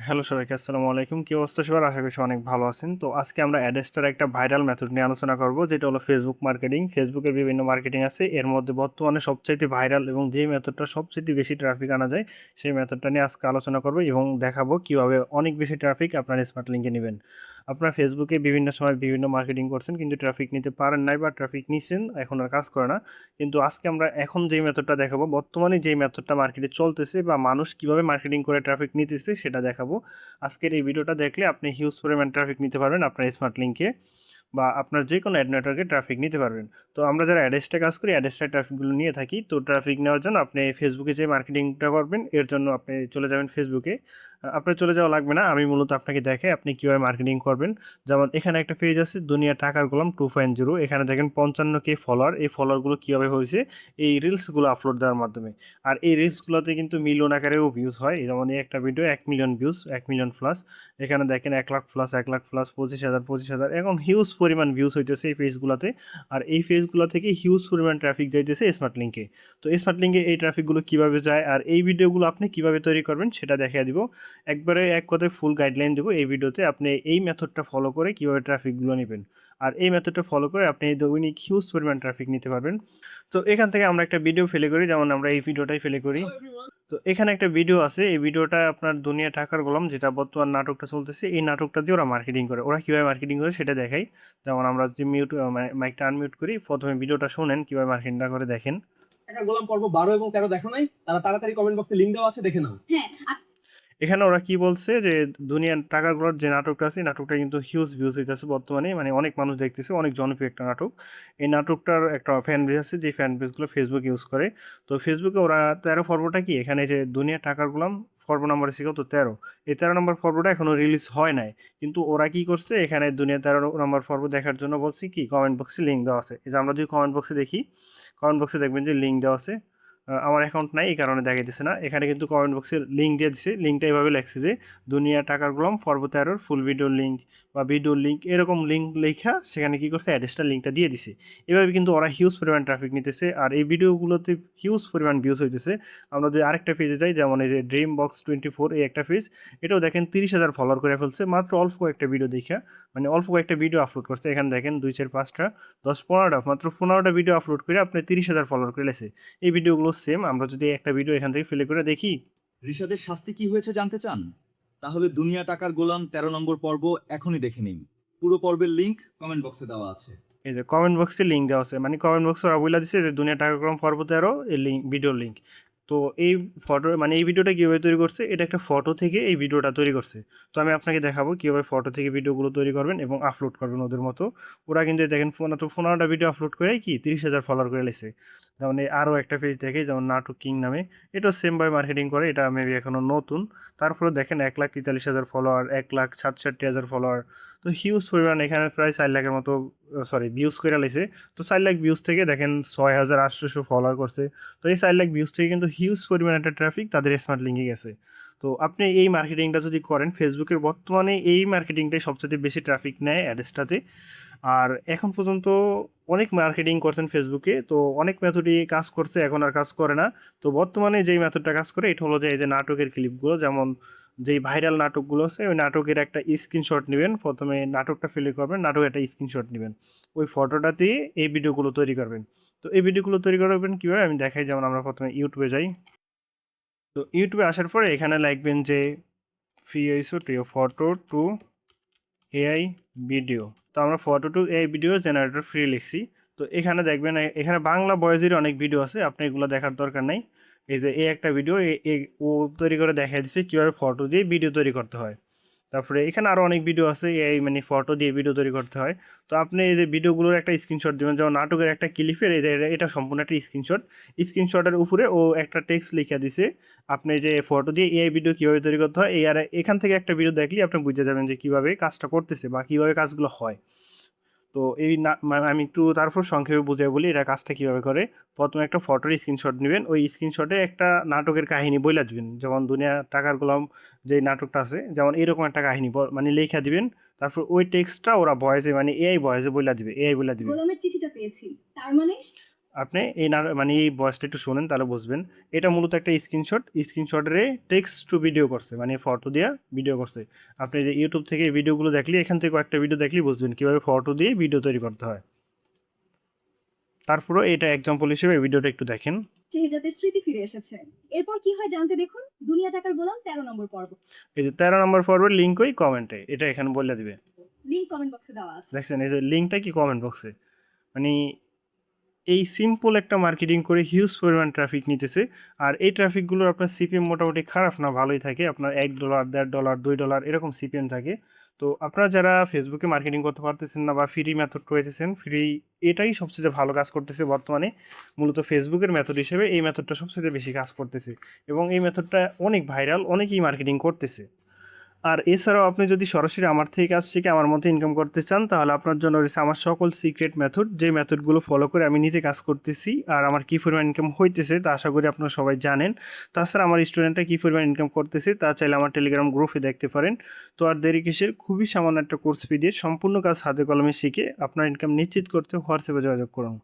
Hello সবাইকে আসসালামু আলাইকুম। কি অবস্থা সবার? আশা করি সবাই অনেক ভালো আছেন। তো আজকে আমরা অ্যাডেস্টার একটা ভাইরাল মেথড নিয়ে আলোচনা করব, যেটা হলো ফেসবুক মার্কেটিং। ফেসবুকের বিভিন্ন মার্কেটিং আছে, এর মধ্যে বর্তমানে সবচাইতে ভাইরাল এবং যে মেথডটা সবচাইতে বেশি ট্রাফিক আনা যায় সেই মেথডটা নিয়ে আজকে আলোচনা করব এবং দেখাবো কিভাবে অনেক বেশি ট্রাফিক আপনার স্মার্ট লিঙ্কে নেবেন। আপনার ফেসবুকে বিভিন্ন সময় বিভিন্ন মার্কেটিং করছেন কিন্তু ট্রাফিক নিতে পারেন নাই, বা ট্রাফিক নিছেন এখন আর কাজ করে না। কিন্তু আজকে আমরা এখন যে মেথডটা দেখাবো, বর্তমানে যে মেথডটা মার্কেটে চলতেছে বা মানুষ কিভাবে মার্কেটিং করে ট্রাফিক নিতেছে সেটা দেখাবো। আজকের এই ভিডিওটা দেখলে আপনি হিউজ পরিমাণ ট্রাফিক নিতে পারবেন আপনার স্মার্ট লিঙ্কে, বা আপনার যে কোনো অ্যাড নেটওয়ার্কে ট্রাফিক নিতে পারবেন। তো আমরা যারা অ্যাডেসটা কাজ করি, অ্যাডেসটা ট্রাফিকগুলো নিয়ে থাকি। তো ট্রাফিক নেওয়ার জন্য আপনি ফেসবুকে যে মার্কেটিংটা করবেন, এর জন্য আপনি চলে যাবেন ফেসবুকে। আপনার চলে যাওয়া লাগবে না, আমি মূলত আপনাকে দেখাই আপনি কীভাবে মার্কেটিং করবেন। যেমন এখানে একটা পেজ আছে, দুনিয়া টাকার গোলাম 2.0। এখানে দেখেন 55K ফলোয়ার। এই ফলোয়ারগুলো কীভাবে হয়েছে? এই রিলসগুলো আপলোড দেওয়ার মাধ্যমে। আর এই রিলসগুলোতে কিন্তু মিলিয়ন আকারেও ভিউজ হয়। যেমন এই একটা video 1 million views, 1 million plus. এখানে দেখেন 1 লাখ প্লাস, 1 লাখ প্লাস, 25,000, 25,000, এখন হিউজ পরিমাণ ভিউজ হইতেছে এই পেজগুলোতে। আর এই পেজগুলো থেকে হিউজ পরিমাণ ট্রাফিক যাইতেছে স্মার্ট লিঙ্কে। তো স্মার্ট লিঙ্কে এই ট্রাফিকগুলো কীভাবে যায় আর এই ভিডিওগুলো আপনি কীভাবে তৈরি করবেন সেটা দেখিয়ে দিব। একবারে এক কথায় ফুল গাইডলাইন দেবো এই ভিডিওতে। আপনি এই মেথডটা ফলো করে কীভাবে ট্রাফিকগুলো নেবেন, আর এই মেথডটা ফলো করে আপনি দৈনিক হিউজ পরিমাণ ট্রাফিক নিতে পারবেন। তো এখান থেকে আমরা একটা ভিডিও ফেলে করি, যেমন আমরা এই ভিডিওটাই ফেলে করি। তো এখানে একটা ভিডিও আছে, এই ভিডিওটা আপনার দুনিয়া টাকার গোলাম, যেটা বর্তমান নাটকটা চলতেছে, এই নাটকটা দিয়ে ওরা মার্কেটিং করে। ওরা কীভাবে মার্কেটিং করে সেটা দেখাই। যেমন আমরা যে মাইকটা আনমিউট করি, প্রথমে ভিডিওটা শোনেন কীভাবে মার্কেটিংটা করে দেখেন। টাকার গোলাম পর্ব 12 এবং 13 দেখো নাই? তারা তাড়াতাড়ি কমেন্ট বক্সে লিংক দেওয়া আছে, দেখে নাও। হ্যাঁ। এখানে ওরা কি বলছে যে দুনিয়ার টাকাগুলোর যে নাটকটা আছে, এই নাটকটা কিন্তু হিউজ ভিউজ হইতেছে বর্তমানে, মানে অনেক মানুষ দেখতেছে, অনেক জনপ্রিয় একটা নাটক। এই নাটকটার একটা ফ্যান বেস আছে, যে ফ্যান বেসগুলো ফেসবুক ইউজ করে। তো ফেসবুকে ওরা 13 পর্বটা কি, এখানে যে দুনিয়া টাকার গোলাম পর্ব নাম্বার ছিল তো 13, এই 13 নম্বর পর্বটা এখনও রিলিজ হয় নাই। কিন্তু ওরা কি করছে, এখানে দুনিয়া 13 নম্বর পর্ব দেখার জন্য বলছি কি, কমেন্ট বক্সে লিঙ্ক দেওয়া আছে। এই যে আমরা যদি কমেন্ট বক্সে দেখি, কমেন্ট বক্সে দেখবেন যে লিঙ্ক দেওয়া আছে। আমার অ্যাকাউন্ট নাই, এই কারণে দেখাইতেছে না। এখানে কিন্তু কমেন্ট বক্সে লিঙ্ক দিয়ে দিচ্ছে। লিঙ্কটা এভাবে লেখছে যে দুনিয়া টাকার গোলাম পর্ব 13 ফুল ভিডিওর লিঙ্ক বা ভিডিওর লিঙ্ক, এরকম লিঙ্ক লেখা সেখানে কী করছে, অ্যাড্রেসটা লিঙ্কটা দিয়ে দিছে। এভাবে কিন্তু ওরা হিউজ পরিমাণ ট্রাফিক নিতেছে, আর এই ভিডিওগুলোতে হিউজ পরিমাণ ভিউজ হইতেছে। আমরা যদি আরেকটা পেজে যাই, যেমন এই যে ড্রিম বক্স 24, এই একটা পেজ, এটাও দেখেন 30,000 ফলোয়ার করে ফেলছে মাত্র অল্প কয়েকটা ভিডিও দেখা। মানে অল্প কয়েকটা ভিডিও আপলোড করছে। এখানে দেখেন 2, 4, 5টা, 10, 15টা, মাত্র 15টা ভিডিও আপলোড করে আপনি 30,000 ফলোয়ার করে লেছে। এই ভিডিওগুলো সেম। আমরা যদি একটা ভিডিও এখান থেকে প্লে করে দেখি। রিশাদের শাস্তি কি হয়েছে জানতে চান? তাহলে দুনিয়া টাকার গোলাম 13 নম্বর পর্ব এখনই দেখে নিন। পুরো পর্বের লিংক কমেন্ট বক্সে দেওয়া আছে। এই যে কমেন্ট বক্সে লিঙ্ক দেওয়া আছে, মানে কমেন্ট বক্সে ওরা বইলা দিছে যে দুনিয়া টাকা কম পর্ব 13 এই লিঙ্ক, ভিডিওর লিঙ্ক। তো এই ফটো, মানে এই ভিডিওটা কীভাবে তৈরি করছে, এটা একটা ফটো থেকে এই ভিডিওটা তৈরি করছে। তো আমি আপনাকে দেখাবো কীভাবে ফটো থেকে ভিডিওগুলো তৈরি করবেন এবং আপলোড করবেন ওদের মতো। ওরা কিন্তু দেখেন 15টা ভিডিও আপলোড করে কি 30,000 ফলোয়ার করে লেছে। যেমন এই আরও একটা পেজ দেখে, যেমন নাটক কিং নামে, এটাও সেমভাবে মার্কেটিং করে। এটা মেবি এখনও নতুন। তারপরে দেখেন 1,43,000 ফলোয়ার, 1,67,000 ফলোয়ার। তো হিউজ পরিমাণ, এখানে প্রায় 4 লাখের মতো, সরি, ভিউজ করে লাইছে। তো 4 লাখ ভিউজ থেকে দেখেন 6,800 ফলোয়ার করছে। তো এই 4 লাখ ভিউজ থেকে কিন্তু হিউজ পরিমাণ একটা ট্রাফিক তাদের স্মার্ট লিঙ্কে গেছে। তো আপনি এই মার্কেটিংটা যদি করেন, ফেসবুকের বর্তমানে এই মার্কেটিংটাই সবচেয়ে বেশি ট্রাফিক নেয় অ্যাডসটাতে। আর এখন পর্যন্ত অনেক মার্কেটিং করছেন ফেসবুকে, তো অনেক মেথডই কাজ করছে, এখন আর কাজ করে না। তো বর্তমানে যেই মেথডটা কাজ করে, এটা হলো যে এই যে নাটকের ক্লিপগুলো, যেমন যেই ভাইরাল নাটকগুলো আছে, ওই নাটকের একটা স্ক্রিনশট নেবেন। প্রথমে নাটকটা ফিল করবেন, নাটকের একটা স্ক্রিনশট নেবেন, ওই ফটোটা দিয়ে এই ভিডিওগুলো তৈরি করবেন। তো এই ভিডিওগুলো তৈরি করবেন কীভাবে আমি দেখাই। যেমন আমরা প্রথমে ইউটিউবে যাই। তো ইউটিউবে আসার পরে এখানে লিখবেন যে ফ্রি আইসো to photo to AI video. তো আমরা photo to AI video generator free লিখছি। তো এখানে দেখবেন এখানে বাংলা ভয়েসেরই অনেক ভিডিও আছে, আপনি এগুলো দেখার দরকার নেই। এই যে এই একটা ভিডিও, ও তৈরি করে দেখা দিচ্ছে কীভাবে ফটো দিয়ে ভিডিও তৈরি করতে হয়। তারপরে এখানে আরও অনেক ভিডিও আছে, এই মানে ফটো দিয়ে ভিডিও তৈরি করতে হয়। তো আপনি এই যে ভিডিওগুলোর একটা স্ক্রিনশট দেবেন, যেমন নাটকের একটা ক্লিপের, এই যে এটা সম্পূর্ণ একটা স্ক্রিনশট। স্ক্রিনশটের উপরে ও একটা টেক্সট লিখে দিছে, আপনি যে ফটো দিয়ে এআই ভিডিও কীভাবে তৈরি করতে হয়, এই আর এখান থেকে একটা ভিডিও দেখলে আপনি বুঝে যাবেন যে কীভাবে কাজটা করতেছে বা কীভাবে কাজগুলো হয়। তো এই না আমি একটু তারপর সংক্ষেপে বুঝাই বলি এটা কাজটা কীভাবে করে। প্রথমে একটা ফটোর স্ক্রিনশট নেবেন, ওই স্ক্রিনশটে একটা নাটকের কাহিনী বইলা দিবেন। যেমন দুনিয়া টাকার গোলাম যেই নাটকটা আছে, যেমন এরকম একটা কাহিনী মানে লেখা দিবেন। তারপর ওই টেক্সটটা ওরা ভয়েসে, মানে এআই ভয়েসে বইলা দিবে, এআই বইলা দিবে। গোলামের চিঠিটা পেয়েছি। তার মানে? আপনি এই না মানে এই ভয়েসটা একটু শোনেন তাহলে বুঝবেন। এটা মূলত একটা স্ক্রিনশটের টেক্সট টু ভিডিও করছে, মানে ফটো দিয়া ভিডিও করছে। আপনি যে ইউটিউব থেকে এই ভিডিওগুলো দেখলে, এখান থেকে কয়েকটা ভিডিও দেখলেই বুঝবেন কীভাবে ফটো দিয়ে ভিডিও তৈরি করতে হয়। তারপরেও এটা এক্সাম্পল হিসেবে এই ভিডিওটা একটু দেখেন। শেহজাদের স্মৃতি ফিরে এসেছে। এরপর কি হয় জানতে দেখুন দুনিয়া টাকার গোলাম 13 নম্বর পর্ব। এই যে 13 নম্বর পর্বের লিঙ্ক ওই কমেন্টে, এটা এখানে বলে দিবে। লিংক কমেন্ট বক্সে দেওয়া আছে। দেখছেন এই যে লিঙ্কটা কি কমেন্ট বক্সে, মানে এই সিম্পল একটা মার্কেটিং করে হিউজ পরিমাণ ট্রাফিক নিতেছে। আর এই ট্রাফিকগুলোর আপনার সিপিএম মোটামুটি খারাপ না, ভালোই থাকে। আপনার $1, $1.5, $2 এরকম সিপিএম থাকে। তো আপনারা যারা ফেসবুকে মার্কেটিং করতে পারতেছেন না বা ফ্রি মেথড রয়েছেন, এটাই সবচেয়ে ভালো কাজ করতেছে বর্তমানে। মূলত ফেসবুকের মেথড হিসেবে এই মেথডটা সবচেয়ে বেশি কাজ করতেছে এবং এই মেথডটা অনেক ভাইরাল, অনেকেই মার্কেটিং করতেছে। আর এছাড়াও আপনি যদি সরাসরি আমার থেকে কাজ শিখে আমার মতো ইনকাম করতে চান, তাহলে আপনার জন্য রয়েছে আমার সকল সিক্রেট মেথড, যে মেথডগুলো ফলো করে আমি নিজে কাজ করতেছি আর আমার কী পরিমাণ ইনকাম হইতেছে তা আশা করি আপনারা সবাই জানেন। তাছাড়া আমার স্টুডেন্টরা কী পরিমাণ ইনকাম করতেছে তা চাইলে আমার টেলিগ্রাম গ্রুপে দেখতে পারেন। তো আর দেরি কিসের, খুবই সামান্য একটা কোর্স ফি দিয়ে সম্পূর্ণ কাজ হাতে কলমে শিখে আপনার ইনকাম নিশ্চিত করতে হোয়াটসঅ্যাপে যোগাযোগ করুন।